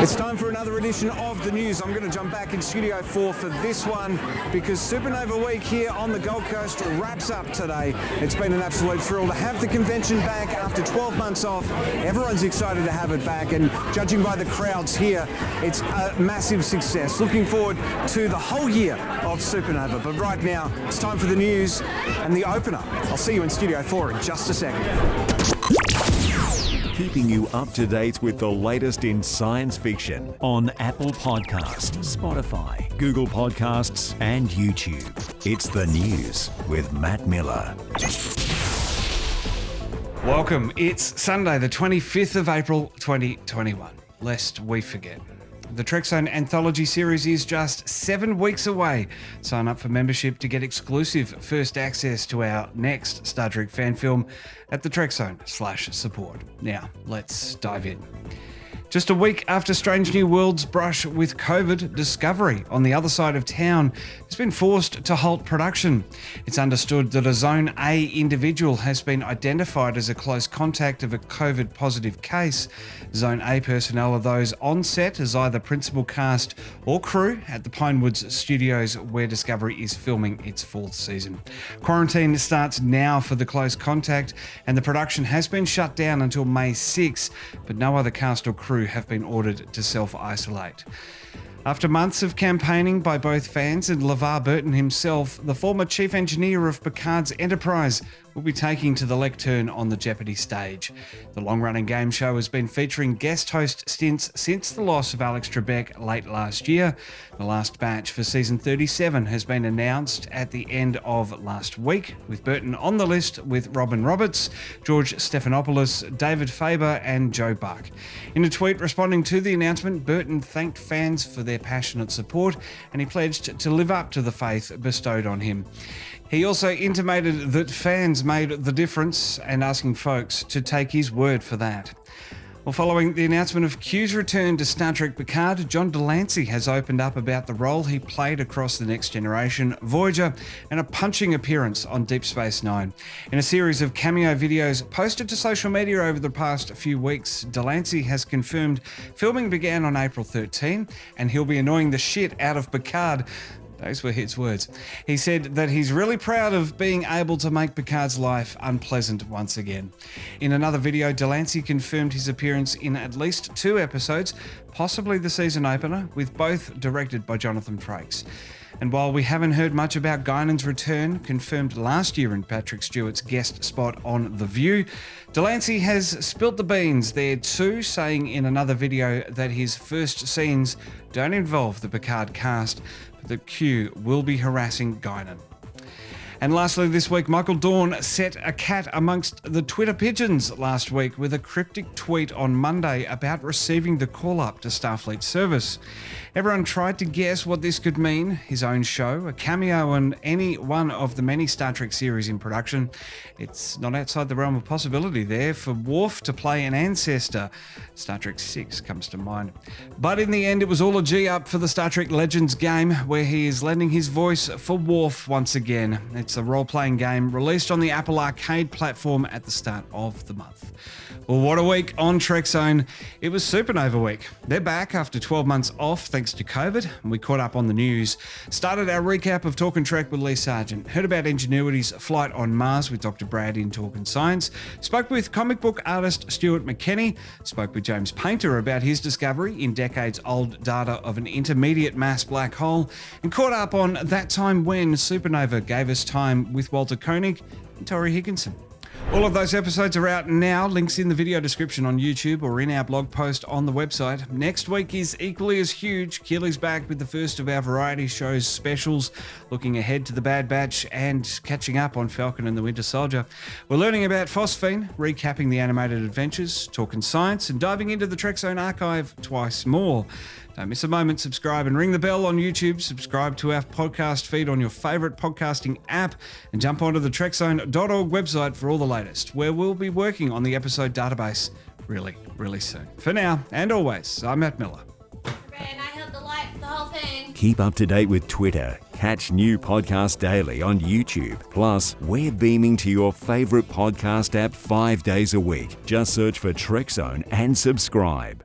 It's time for another edition of the news. I'm going to jump back in Studio 4 for this one because Supanova Week here on the Gold Coast wraps up today. It's been an absolute thrill to have the convention back after 12 months off. Everyone's excited to have it back, and judging by the crowds here, it's a massive success. Looking forward to the whole year of Supanova. But right now, it's time for the news and the opener. I'll see you in Studio 4 in just a second. Keeping you up to date with the latest in science fiction on Apple Podcasts, Spotify, Google Podcasts, and YouTube. It's the news with Matt Miller. Welcome. It's Sunday, the 25th of April, 2021. Lest we forget. The Trekzone anthology series is just 7 weeks away. Sign up for membership to get exclusive first access to our next Star Trek fan film at the Trekzone/support. Now, let's dive in. Just a week after Strange New Worlds' brush with COVID, Discovery on the other side of town has been forced to halt production. It's understood that a Zone A individual has been identified as a close contact of a COVID positive case. Zone A personnel are those on set as either principal cast or crew at the Pinewoods studios where Discovery is filming its 4th season. Quarantine starts now for the close contact, and the production has been shut down until May 6, but no other cast or crew have been ordered to self-isolate. After months of campaigning by both fans and LeVar Burton himself, the former chief engineer of Picard's Enterprise will be taking to the lectern on the Jeopardy stage. The long-running game show has been featuring guest host stints since the loss of Alex Trebek late last year. The last batch for season 37 has been announced at the end of last week, with Burton on the list with Robin Roberts, George Stephanopoulos, David Faber and Joe Buck. In a tweet responding to the announcement, Burton thanked fans for their passionate support, and he pledged to live up to the faith bestowed on him. He also intimated that fans made the difference and asking folks to take his word for that. Well, following the announcement of Q's return to Star Trek Picard, John Delancey has opened up about the role he played across The Next Generation, Voyager, and a punching appearance on Deep Space Nine. In a series of cameo videos posted to social media over the past few weeks, Delancey has confirmed filming began on April 13, and he'll be annoying the shit out of Picard. Those were his words. He said that he's really proud of being able to make Picard's life unpleasant once again. In another video, Delancey confirmed his appearance in at least 2 episodes, possibly the season opener, with both directed by Jonathan Frakes. And while we haven't heard much about Guinan's return, confirmed last year in Patrick Stewart's guest spot on The View, Delancey has spilt the beans there too, saying in another video that his first scenes don't involve the Picard cast, but that Q will be harassing Guinan. And lastly this week, Michael Dorn set a cat amongst the Twitter pigeons last week with a cryptic tweet on Monday about receiving the call-up to Starfleet service. Everyone tried to guess what this could mean: his own show, a cameo on any one of the many Star Trek series in production. It's not outside the realm of possibility there for Worf to play an ancestor. Star Trek 6 comes to mind. But in the end, it was all a G-up for the Star Trek Legends game, where he is lending his voice for Worf once again. It's a role-playing game released on the Apple Arcade platform at the start of the month. Well, what a week on Trekzone. It was Supanova Week. They're back after 12 months off thanks to COVID, and we caught up on the news. Started our recap of Talkin' Trek with Lee Sargent. Heard about Ingenuity's flight on Mars with Dr. Brad in Talkin' Science. Spoke with comic book artist Stuart McKenney. Spoke with James Painter about his discovery in decades-old data of an intermediate mass black hole. And caught up on that time when Supanova gave us time with Walter Koenig and Tori Higginson. All of those episodes are out now. Links in the video description on YouTube or in our blog post on the website. Next week is equally as huge. Keely's back with the first of our variety shows specials, looking ahead to the Bad Batch and catching up on Falcon and the Winter Soldier. We're learning about Phosphine, recapping the animated adventures, talking science, and diving into the Trekzone archive twice more. Don't miss a moment. Subscribe and ring the bell on YouTube. Subscribe to our podcast feed on your favourite podcasting app, and jump onto the Trekzone.org website for all the latest, where we'll be working on the episode database really, really soon. For now, and always, I'm Matt Miller. And I held the light for the whole thing. Keep up to date with Twitter. Catch new podcasts daily on YouTube. Plus, we're beaming to your favourite podcast app 5 days a week. Just search for Trekzone and subscribe.